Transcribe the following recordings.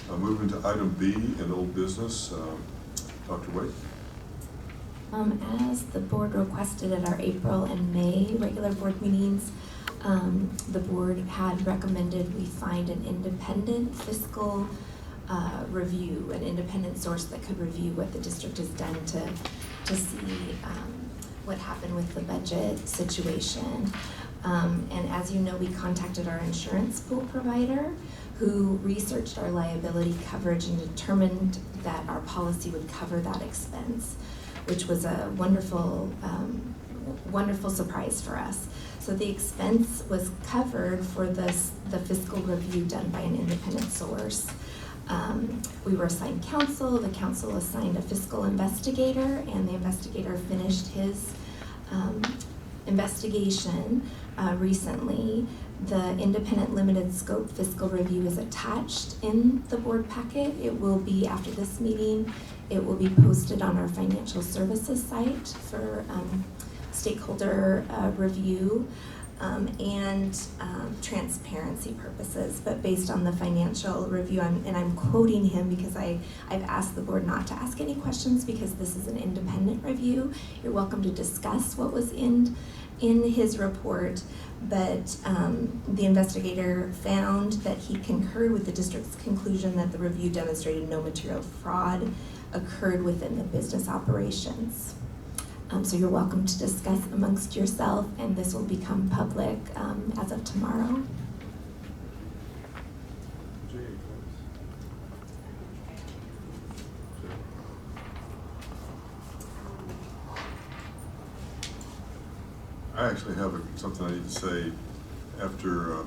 Moving to item B in old business, Dr. Wade. As the board requested at our April and May regular board meetings, the board had recommended we find an independent fiscal review, an independent source that could review what the district has done to see what happened with the budget situation. And as you know, we contacted our insurance pool provider, who researched our liability coverage and determined that our policy would cover that expense, which was a wonderful, wonderful surprise for us. So the expense was covered for the fiscal review done by an independent source. We were assigned counsel, the counsel assigned a fiscal investigator, and the investigator finished his investigation recently. The independent limited scope fiscal review is attached in the board packet. It will be, after this meeting, it will be posted on our financial services site for stakeholder review and transparency purposes. But based on the financial review, I'm quoting him because I've asked the board not to ask any questions because this is an independent review. You're welcome to discuss what was in his report, but the investigator found that he concurred with the district's conclusion that the review demonstrated no material fraud occurred within the business operations. So you're welcome to discuss amongst yourself, and this will become public as of tomorrow. I actually have something I need to say after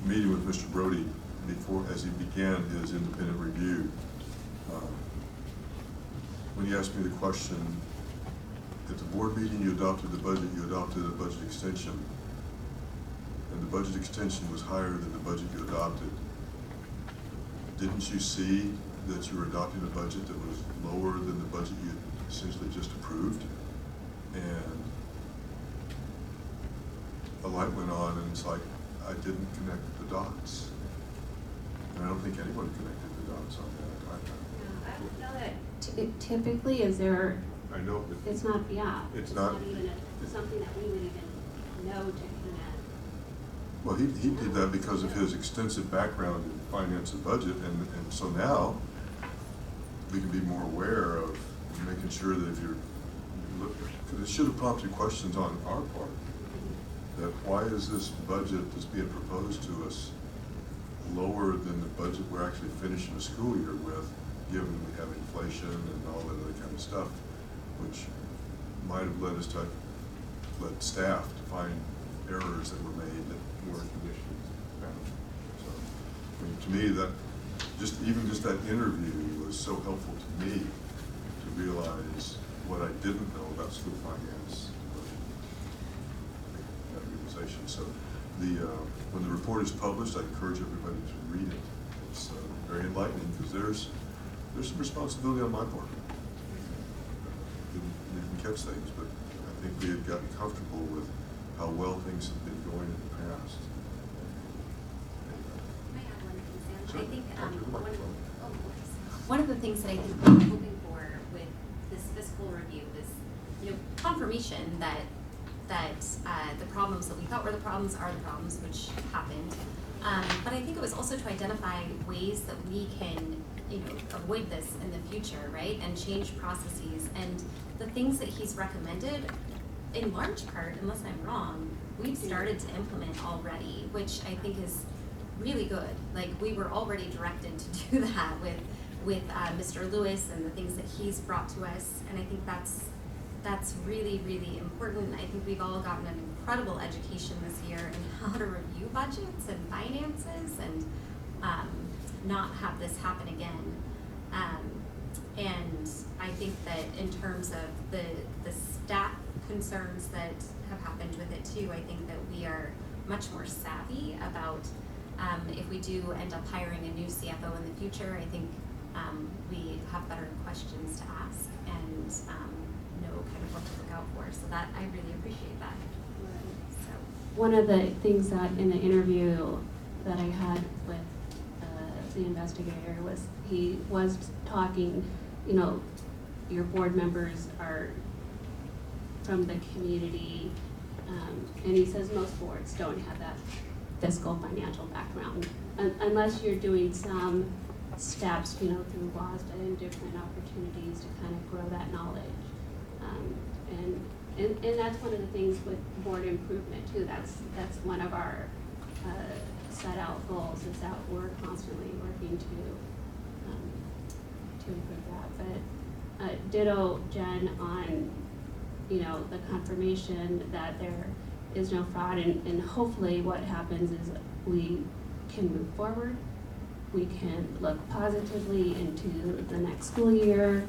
meeting with Mr. Brody as he began his independent review. When he asked me the question, at the board meeting you adopted a budget extension, and the budget extension was higher than the budget you adopted. Didn't you see that you were adopting a budget that was lower than the budget you essentially just approved? And a light went on, and it's like I didn't connect the dots. And I don't think anyone connected the dots on that. I don't know that typically is there. I know. It's not. Yeah. It's not even something that we would even know to connect. Well, he did that because of his extensive background in finance and budget, and so now we can be more aware of making sure that if you're looking, because it should have prompted questions on our part. That why is this budget that's being proposed to us lower than the budget we're actually finishing the school year with, given we have inflation and all that other kind of stuff, which might have led staff to find errors that were made that weren't conditions found. So, I mean, to me, that just that interview was so helpful to me to realize what I didn't know about school finance. So when the report is published, I encourage everybody to read it. It's very enlightening because there's some responsibility on my part. Didn't catch things, but I think we had gotten comfortable with how well things have been going in the past. I have one thing, Sam. Sure. I think one of the things that I think we're hoping for with this fiscal review is, confirmation that the problems that we thought were the problems are the problems, which happened. But I think it was also to identify ways that we can, avoid this in the future, right? And change processes. And the things that he's recommended, in large part, unless I'm wrong, we've started to implement already, which I think is really good. Like, we were already directed to do that with Mr. Lewis and the things that he's brought to us. And I think that's really, really important. I think we've all gotten an incredible education this year in how to review budgets and finances and not have this happen again. And I think that in terms of the staff concerns that have happened with it too, I think that we are much more savvy about if we do end up hiring a new CFO in the future. I think we have better questions to ask and know kind of what to look out for. So that I really appreciate that. So one of the things that in the interview that I had with the investigator, he was talking, you know, your board members are from the community, and he says most boards don't have that fiscal financial background, unless you're doing some steps, you know, through WASDA and different opportunities to kind of grow that knowledge. And that's one of the things with board improvement too. That's one of our set out goals, is that we're constantly working to improve that. But ditto Jen on, you know, the confirmation that there is no fraud, and hopefully what happens is we can move forward. We can look positively into the next school year,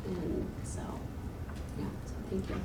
and so, yeah, so thank you.